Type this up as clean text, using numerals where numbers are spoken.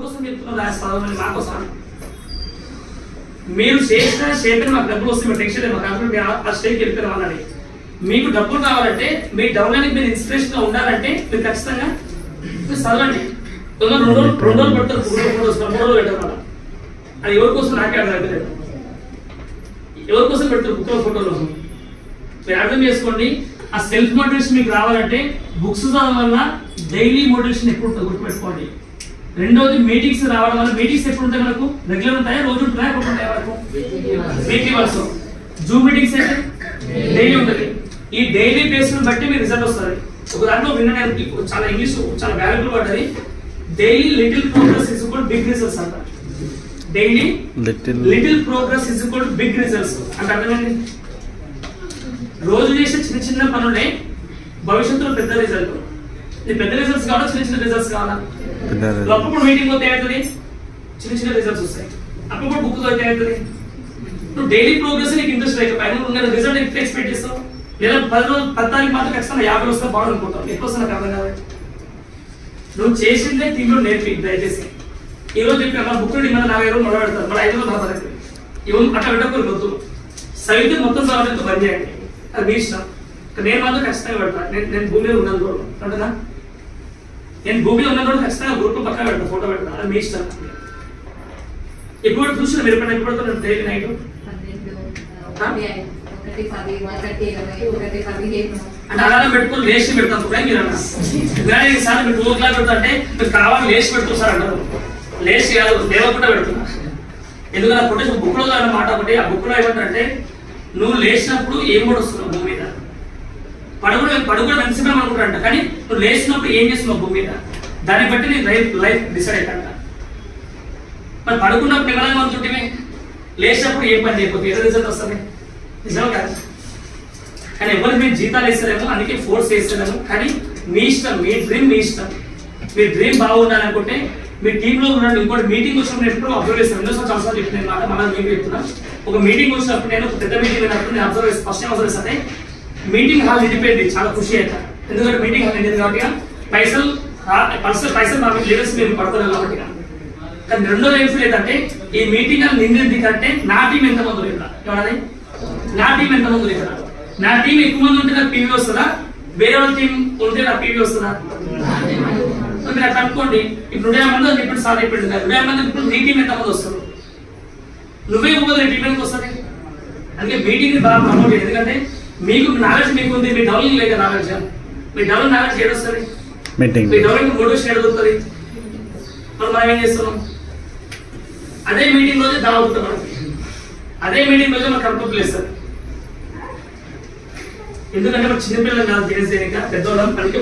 కోసం చెప్తున్నా చదవమని మా కోసం మీరు చేసిన షేప్ మాకు డబ్బులు వస్తే మీరు టెన్షన్ లేదు మాకు ఆ స్టేజ్కి వెళ్ళిపోయిన వాళ్ళని మీకు డబ్బులు కావాలంటే మీ డెవలప్మెంట్ మీరు ఇన్స్పిరేషన్ గా ఉండాలంటే మీరు ఖచ్చితంగా మీరు చదవండి. రెండు రోజులు పెడతారు, 3 రోజులు పెట్టారు వాళ్ళ అది ఎవరి కోసం నాకే అర్థం లేదు. ఎవరి కోసం పెడతారు బుక్ ఫోటోలు మీరు అర్థం చేసుకోండి. ఆ సెల్ఫ్ మోటివేషన్ మీకు రావాలంటే బుక్స్ చదవడం వల్ల డైలీ మోటివేషన్ ఎప్పుడు ఉంటుంది గుర్తుపెట్టుకోండి. రెండోది మీటింగ్స్ రావడం వల్ల మీటింగ్స్ ఎప్పుడు ఉంటాయి మనకు రెగ్యులర్ ఉంటాయా రోజు ఉంటాయా ఎప్పుడు ఉంటాయి వరకు వీక్లీ వన్స్ జూమ్ మీటింగ్స్ అయితే డైలీ ఉంటుంది. ఈ డైలీ బేస్ బట్టి మీ రిజల్ట్ వస్తుంది. ఒక దాంట్లో వినడానికి చాలా ఇంగ్లీష్ చాలా వాల్యుబుల్ పడ్డది. Daily little progress is equal big results అంట. Daily little progress is equal big results అంటే అర్థమైంది. రోజు చేసే చిన్న చిన్న పనులే భవిష్యత్తులో పెద్ద రిజల్ట్. పెద్ద రిజల్ట్స్ కావాలా చిన్న చిన్న రిజల్ట్స్ కావాలా? అప్పుడు మీటింగ్ పోతే ఏమవుతుంది చిన్న చిన్న రిజల్ట్స్ వస్తాయి. అప్పుడు బుక్ పోతే ఏమవుతుంది నువ్వు డైలీ ప్రోగ్రెస్ నీకు ఇంట్రెస్ట్ లేకపోయినా రిజల్ట్ ఎప్పుడు ఎక్స్పెక్ట్ చేస్తావు? లేదా 10 రోజులు 10 తారీఖు మాత్రం ఖచ్చితంగా 50 వస్తే బాగుందనుకుంటావు. ఎక్కువ వస్తే నాకు అర్థం కాదు. నువ్వు చేసిందే టీంలో నేర్పి దయచేసి. ఈ రోజు చెప్పిన మన బుక్ నుండి మన 40 రోజులు మొదలు పెడతారు, మన 5 రోజులు మొదలు ఇవన్నీ అట్లా పెట్టకూడదు. వద్దు సైతం మొత్తం చదవడంతో బంద్ చేయండి, అది మీ ఇష్టం. నేను మాత్రం ఖచ్చితంగా పెడతాను. నేను భూమి మీద ఉన్నాను కూడా అంటేనా, నేను భూమిలో ఉన్న కూడా ఖచ్చితంగా గ్రూప్ లో పక్కన పెడతాను, ఫోటో పెడతాను, అది మీ ఇష్టం. ఎప్పుడు చూసిన మీరు ఎప్పుడు పెడతాను డైలీ నైట్ అంటే అలానే పెట్టుకుని లేచి పెడతాను కూడా మీరు అన్నారు. సార్ మీరు 2 o'clock పెడతా అంటే మీరు కావాలి లేచి పెడుతుంది సార్ అంటారు. లేచి కాదు లేవకుండా పెడుతున్నా. ఎందుకంటే కొటేషన్ బుక్ లో మాట ఒకటి, ఆ బుక్ లో ఏమంటారంటే నువ్వు లేచినప్పుడు ఏం కూడా వస్తున్నావు భూమి మీద, పడుకుని వెంటనే అనుకుంటారంట. కానీ నువ్వు లేచినప్పుడు ఏం చేస్తున్నావు భూమి మీద, దాన్ని బట్టి నీ లైఫ్ డిసైడ్ అవుతాంట. మరి పడుకున్నప్పుడు నిమ్మలంగా అనుకుంటే లేచినప్పుడు ఏం పని చేయకపోతే ఏదో రిజల్ట్ వస్తుంది, నిజం కాదు. కానీ ఎవరికి మేము జీతాలు వేస్తారేమో, అందుకే ఫోర్స్ వేస్తారేమో. కానీ మీ ఇష్టం, మీ డ్రీమ్ మీ ఇష్టం. మీ డ్రీమ్ బాగుండాలనుకుంటే మీ టీంలో ఉండండి. ఇంకోటి మీటింగ్ వచ్చినప్పుడు ఎప్పుడు అబ్జర్వ్ చేస్తాను. ఎన్నో సంవత్సరాలు చెప్పిన మాట మనం మీకు చెప్తున్నా. ఒక మీటింగ్ వచ్చినప్పుడు నేను పెద్ద మీటింగ్ అయినప్పుడు నేను అబ్జర్వ్ చేస్తాను. ఫస్ట్ టైం అబ్జర్వ్ చేస్తే మీటింగ్ హాల్ నిండిపోయింది, చాలా ఖుషి అవుతాను. ఎందుకంటే మీటింగ్ హాల్ నిండింది కాబట్టి పైసలు మా లీడర్స్ మేము పడుతున్నాం కాబట్టి. కానీ రెండో లైఫ్ లేదంటే ఈ మీటింగ్ హాల్ నిండింది కంటే నా టీం ఎంతమంది లేదా ఎవరది, నా టీం ఎంతమంది లేదా, నా టీం ఎక్కువ మంది ఉంటే నాకు పీవీ వస్తుందా, వేరే వాళ్ళ టీం ఉంటే నాకు పీవీ వస్తుందా? మీరు అట్లా అనుకోండి. ఇప్పుడు 100 మంది అని చెప్పి సార్ చెప్పిండు, 100 మంది ఇప్పుడు నీ టీం ఎంతమంది వస్తారు, నువ్వే ఇవ్వదు నీ టీం ఎందుకు వస్తుంది? అందుకే మీటింగ్ బాగా ప్రమోట్ చేయాలి. ఎందుకంటే మీకు నాలెడ్జ్ మీకు ఉంది, మీ డెవలపింగ్ లేక నాలెడ్జ్, మీ డెవలప్ నాలెడ్జ్ ఏడొస్తుంది, మీ డెవలపింగ్ మోటివేషన్ ఏడుతుంది. మనం ఏం చేస్తున్నాం? అదే మీటింగ్ రోజే దావుతుంది మనకి, అదే మీటింగ్ రోజే మనకు కంట్రోల్ వేస్తారు. ఎందుకంటే మన చిన్నపిల్లలు కాదు తెలియదు, పెద్దవాళ్ళం మనకి